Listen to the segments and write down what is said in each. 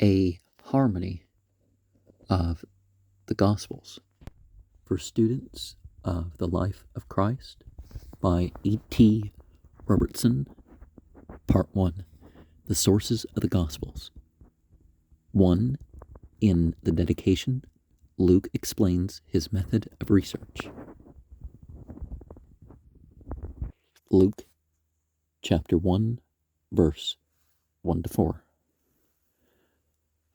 a harmony of the Gospels for students of the life of Christ by E.T. Robertson, Part 1, The Sources of the Gospels. 1. In the dedication, Luke explains his method of research. Luke, chapter 1, verse 1 to 4.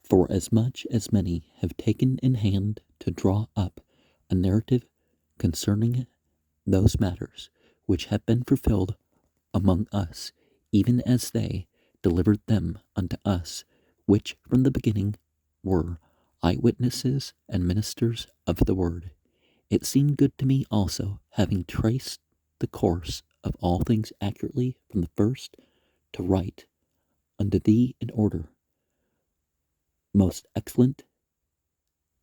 For as much as many have taken in hand to draw up a narrative concerning those matters which have been fulfilled among us, even as they delivered them unto us, which from the beginning were eyewitnesses and ministers of the word, it seemed good to me also, having traced the course of all things accurately from the first, to write unto thee in order, most excellent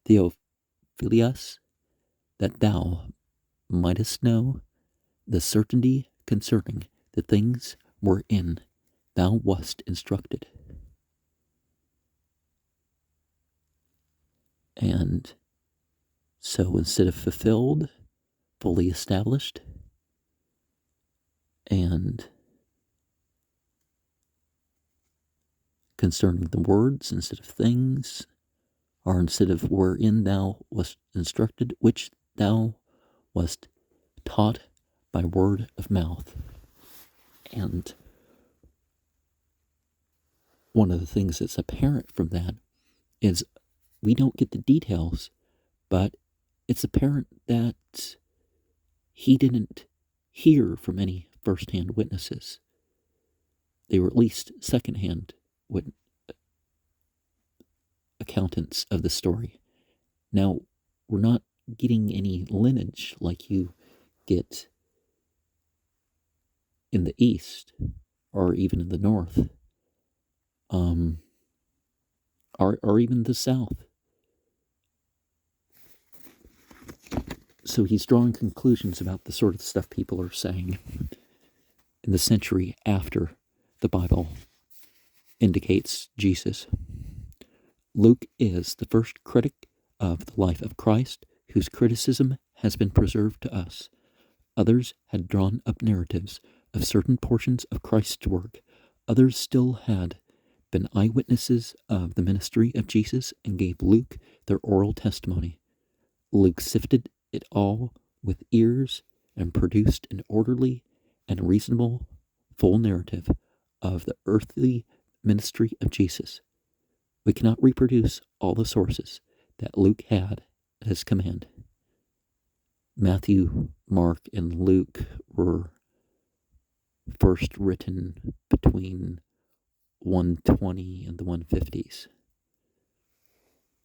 Theophilus, that thou mightest know the certainty concerning the things wherein thou wast instructed. And so instead of fulfilled, fully established, and concerning the words instead of things, or instead of wherein thou wast instructed, which thou wast taught by word of mouth. And one of the things that's apparent from that is we don't get the details, but it's apparent that he didn't hear from any first-hand witnesses. They were at least second-hand accountants of the story. Now, we're not getting any lineage like you get in the East or even in the North, or even the South. So he's drawing conclusions about the sort of stuff people are saying in the century after the Bible indicates Jesus. Luke is the first critic of the life of Christ, whose criticism has been preserved to us. Others had drawn up narratives of certain portions of Christ's work. Others still had been eyewitnesses of the ministry of Jesus and gave Luke their oral testimony. Luke sifted it all with ears and produced an orderly and reasonable full narrative of the earthly ministry of Jesus. We cannot reproduce all the sources that Luke had at his command. Matthew, Mark, and Luke were first written between 120 and the 150s.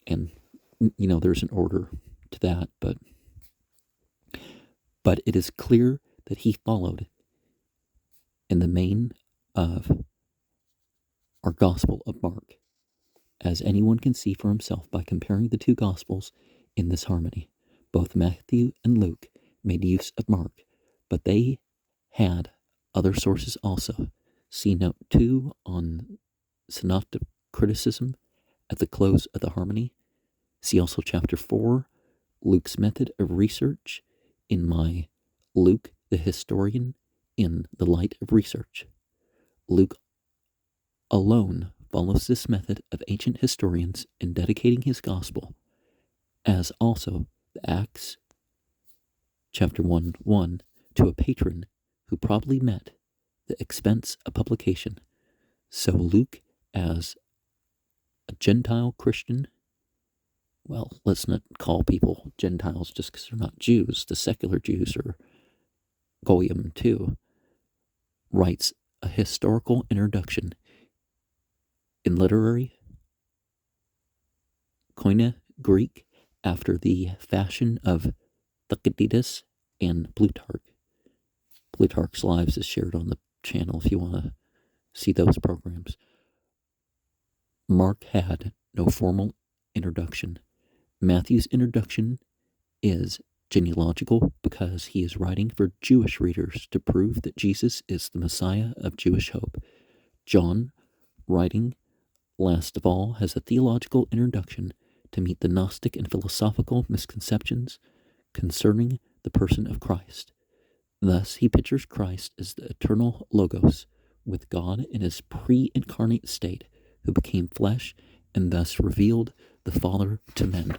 And, there's an order to that, but it is clear that he followed in the main of our Gospel of Mark, as anyone can see for himself by comparing the two Gospels in this harmony. Both Matthew and Luke made use of Mark, but they had other sources also. See note 2 on synoptic criticism at the close of the harmony. See also chapter 4, Luke's method of research, in my Luke the Historian in the Light of Research. Luke alone follows this method of ancient historians in dedicating his gospel, as also the Acts chapter 1:1 to a patron who probably met the expense of publication. So Luke, as a Gentile Christian, well, let's not call people Gentiles just because they're not Jews. The secular Jews are Goyim too, writes a historical introduction in literary Koine Greek after the fashion of Thucydides and Plutarch. Plutarch's Lives is shared on the channel if you want to see those programs. Mark had no formal introduction. Matthew's introduction is genealogical because he is writing for Jewish readers to prove that Jesus is the Messiah of Jewish hope. John, writing last of all, has a theological introduction to meet the Gnostic and philosophical misconceptions concerning the person of Christ. Thus, he pictures Christ as the eternal Logos, with God in his pre-incarnate state, who became flesh and thus revealed the Father to men.